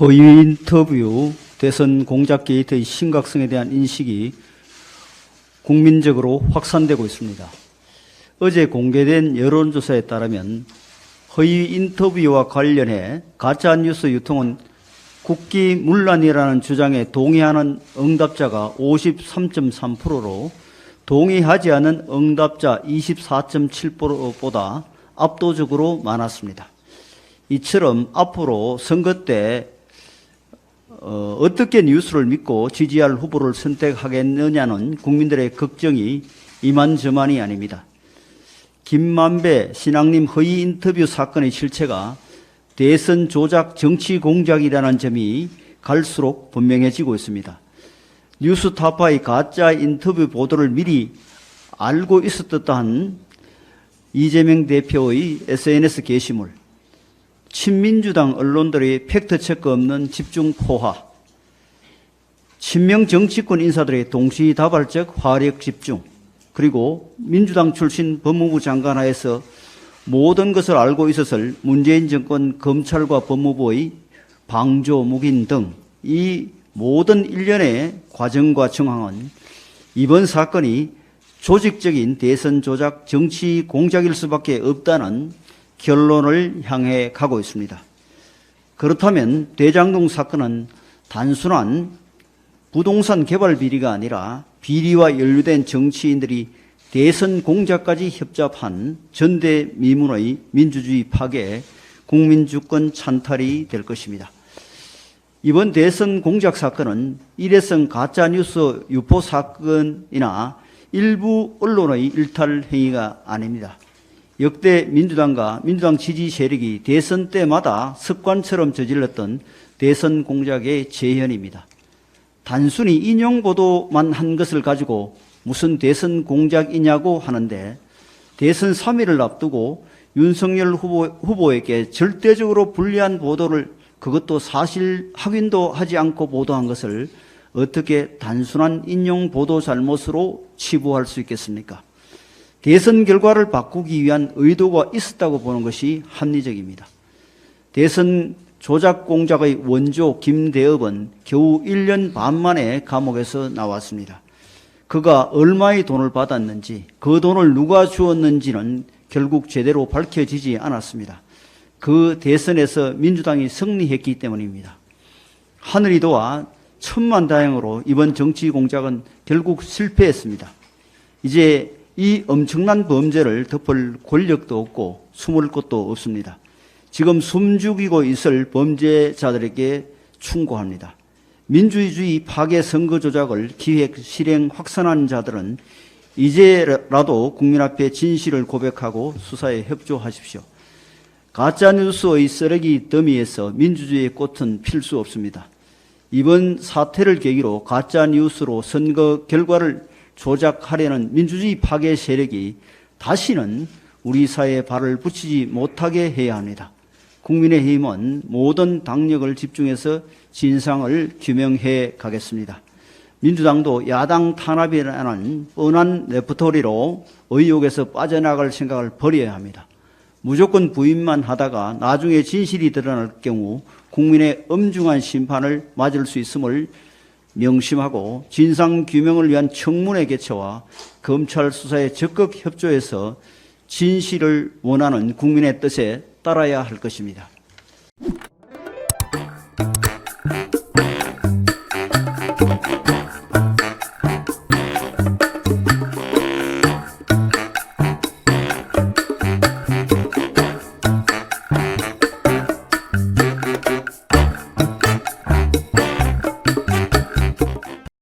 허위 인터뷰, 대선 공작 게이트의 심각성에 대한 인식이 국민적으로 확산되고 있습니다. 어제 공개된 여론조사에 따르면 허위 인터뷰와 관련해 가짜뉴스 유통은 국기문란이라는 주장에 동의하는 응답자가 53.3%로 동의하지 않은 응답자 24.7%보다 압도적으로 많았습니다. 이처럼 앞으로 선거 때 어떻게 뉴스를 믿고 지지할 후보를 선택하겠느냐는 국민들의 걱정이 이만저만이 아닙니다. 김만배 신앙님 허위 인터뷰 사건의 실체가 대선 조작 정치 공작이라는 점이 갈수록 분명해지고 있습니다. 뉴스타파의 가짜 인터뷰 보도를 미리 알고 있었다 한 이재명 대표의 SNS 게시물, 친민주당 언론들의 팩트체크 없는 집중 포화, 친명 정치권 인사들의 동시다발적 화력 집중, 그리고 민주당 출신 법무부 장관 하에서 모든 것을 알고 있었을 문재인 정권 검찰과 법무부의 방조 묵인 등 이 모든 일련의 과정과 정황은 이번 사건이 조직적인 대선 조작 정치 공작일 수밖에 없다는 결론을 향해 가고 있습니다. 그렇다면 대장동 사건은 단순한 부동산 개발 비리가 아니라 비리와 연루된 정치인들이 대선 공작까지 협잡한 전대미문의 민주주의 파괴, 국민주권 찬탈이 될 것입니다. 이번 대선 공작 사건은 일회성 가짜뉴스 유포 사건이나 일부 언론의 일탈 행위가 아닙니다. 역대 민주당과 민주당 지지 세력이 대선 때마다 습관처럼 저질렀던 대선 공작의 재현입니다. 단순히 인용 보도만 한 것을 가지고 무슨 대선 공작이냐고 하는데, 대선 3일을 앞두고 윤석열 후보에게 절대적으로 불리한 보도를, 그것도 사실 확인도 하지 않고 보도한 것을 어떻게 단순한 인용 보도 잘못으로 치부할 수 있겠습니까? 대선 결과를 바꾸기 위한 의도가 있었다고 보는 것이 합리적입니다. 대선 조작 공작의 원조 김대업은 겨우 1년 반 만에 감옥에서 나왔습니다. 그가 얼마의 돈을 받았는지, 그 돈을 누가 주었는지는 결국 제대로 밝혀지지 않았습니다. 그 대선에서 민주당이 승리했기 때문입니다. 하늘이 도와 천만다행으로 이번 정치 공작은 결국 실패했습니다. 이제 이 엄청난 범죄를 덮을 권력도 없고 숨을 곳도 없습니다. 지금 숨죽이고 있을 범죄자들에게 충고합니다. 민주주의 파괴 선거 조작을 기획, 실행, 확산한 자들은 이제라도 국민 앞에 진실을 고백하고 수사에 협조하십시오. 가짜뉴스의 쓰레기 더미에서 민주주의의 꽃은 필 수 없습니다. 이번 사태를 계기로 가짜뉴스로 선거 결과를 조작하려는 민주주의 파괴 세력이 다시는 우리 사회에 발을 붙이지 못하게 해야 합니다. 국민의힘은 모든 당력을 집중해서 진상을 규명해 가겠습니다. 민주당도 야당 탄압이라는 뻔한 레퍼토리로 의혹에서 빠져나갈 생각을 버려야 합니다. 무조건 부인만 하다가 나중에 진실이 드러날 경우 국민의 엄중한 심판을 맞을 수 있음을 명심하고 진상규명을 위한 청문회 개최와 검찰 수사에 적극 협조해서 진실을 원하는 국민의 뜻에 따라야 할 것입니다.